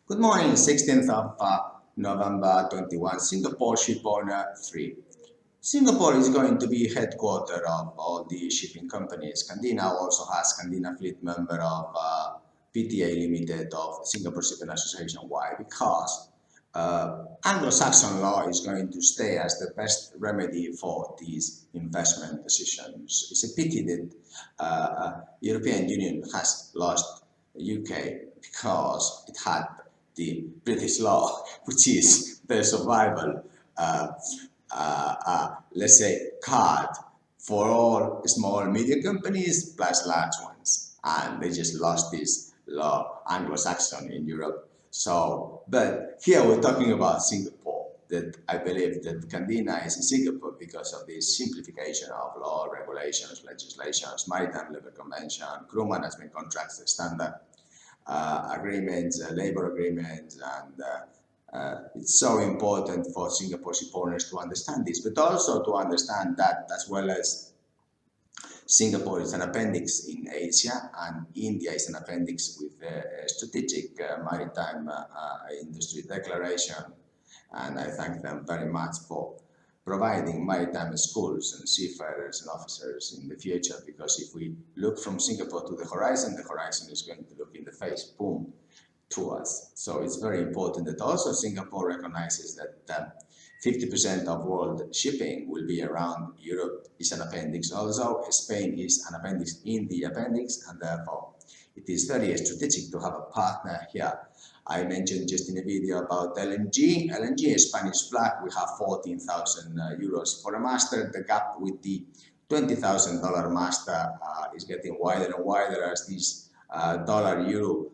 Good morning, 16th of November 21, Singapore Shipowner 3. Singapore is going to be headquarter of all the shipping companies. Candina also has Candina Fleet member of PTA Limited of Singapore Shipping Association. Why? Because Anglo-Saxon law is going to stay as the best remedy for these investment decisions. It's a pity that European Union has lost UK because it had the British law, which is the survival, let's say, card for all small and medium companies plus large ones. And they just lost this law, Anglo-Saxon in Europe. So, but here we're talking about Singapore, that I believe that Candina is in Singapore because of this simplification of law, regulations, legislations, maritime level convention, crew management contracts, the standard agreements, labor agreements, and it's so important for Singapore ship owners to understand this, but also to understand that as well as Singapore is an appendix in Asia and India is an appendix with a strategic maritime industry declaration, and I thank them very much for providing maritime schools and seafarers and officers in the future, because if we look from Singapore to the horizon is going to look in the face, boom, to us. So it's very important that also Singapore recognizes that 50% of world shipping will be around Europe is an appendix. Also, Spain is an appendix in the appendix, and therefore it is very strategic to have a partner here. I mentioned just in a video about LNG. LNG is Spanish flag. We have 14,000 euros for a master. The gap with the $20,000 master is getting wider and wider as this dollar-euro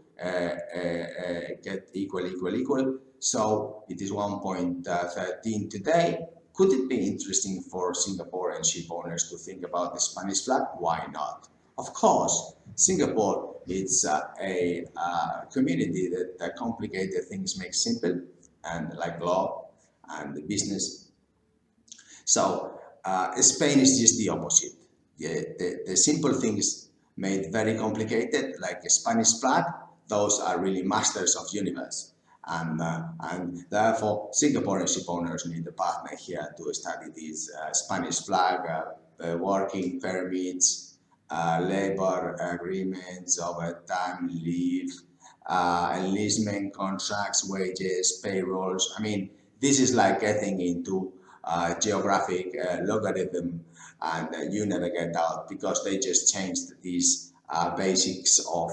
get equal. So it is 1.13 today. Could it be interesting for Singaporean ship owners to think about the Spanish flag? Why not? Of course, Singapore is a community that complicated things make simple, and like law and business. So Spain is just the opposite. The simple things made very complicated, like a Spanish flag. Those are really masters of universe. And therefore, Singaporean ship owners need a partner here to study these Spanish flag, working permits, labor agreements, overtime leave, enlistment contracts, wages, payrolls. I mean, this is like getting into geographic logarithm, and you never get out, because they just changed these basics of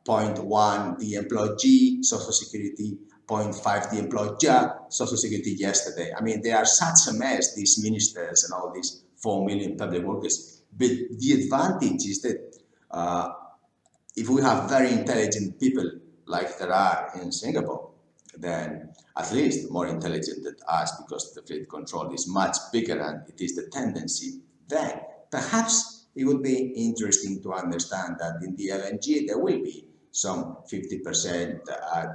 point 1 the employee social security, point 5 the employer social security yesterday. I mean, they are such a mess, these ministers and all these 4 million public workers. But the advantage is that if we have very intelligent people like there are in Singapore, then at least more intelligent than us, because the fleet control is much bigger and it is the tendency, then perhaps it would be interesting to understand that in the LNG there will be some 50%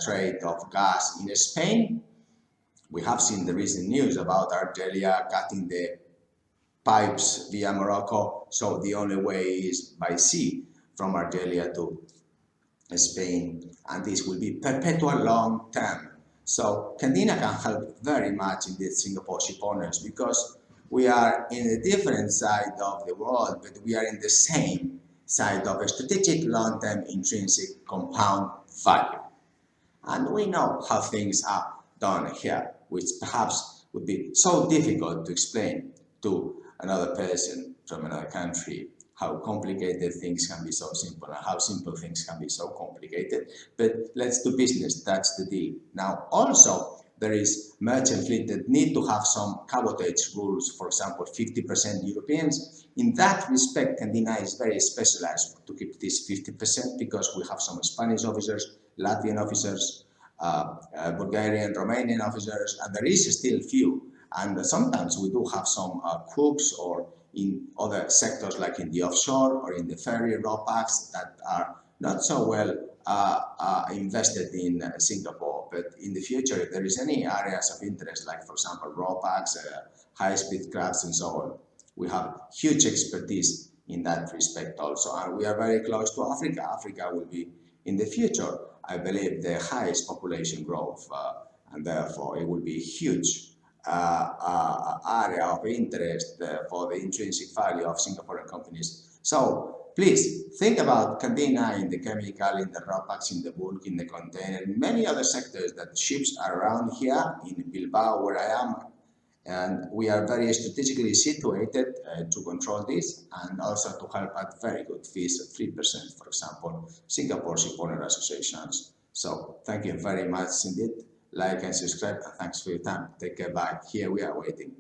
trade of gas in Spain. We have seen the recent news about Algeria cutting the pipes via Morocco, so the only way is by sea from Algeria to Spain, and this will be perpetual long term. So Candina can help very much in the Singapore ship owners, because we are in a different side of the world, but we are in the same side of a strategic long-term intrinsic compound value. And we know how things are done here, which perhaps would be so difficult to explain to another person from another country, how complicated things can be so simple and how simple things can be so complicated. But let's do business, that's the deal. Now, also, there is merchant fleet that need to have some cabotage rules, for example, 50% Europeans. In that respect, Candina is very specialized to keep this 50%, because we have some Spanish officers, Latvian officers, Bulgarian, Romanian officers, and there is still few. And sometimes we do have some cooks, or in other sectors like in the offshore or in the ferry ROPACs that are not so well invested in Singapore. But in the future, if there is any areas of interest, like for example ROPACs, high-speed crafts and so on, we have huge expertise in that respect also. And we are very close to Africa. Africa will be in the future I believe, the highest population growth, and therefore it will be a huge area of interest for the intrinsic value of Singaporean companies. So please think about Candina in the chemical, in the raw packs, in the bulk, in the container, in many other sectors that ships are around here in Bilbao, where I am, and we are very strategically situated to control this and also to help at very good fees at 3%, for example, Singapore Shipowner Associations. So thank you very much indeed. Like and subscribe, and thanks for your time. Take care, bye. Here we are waiting.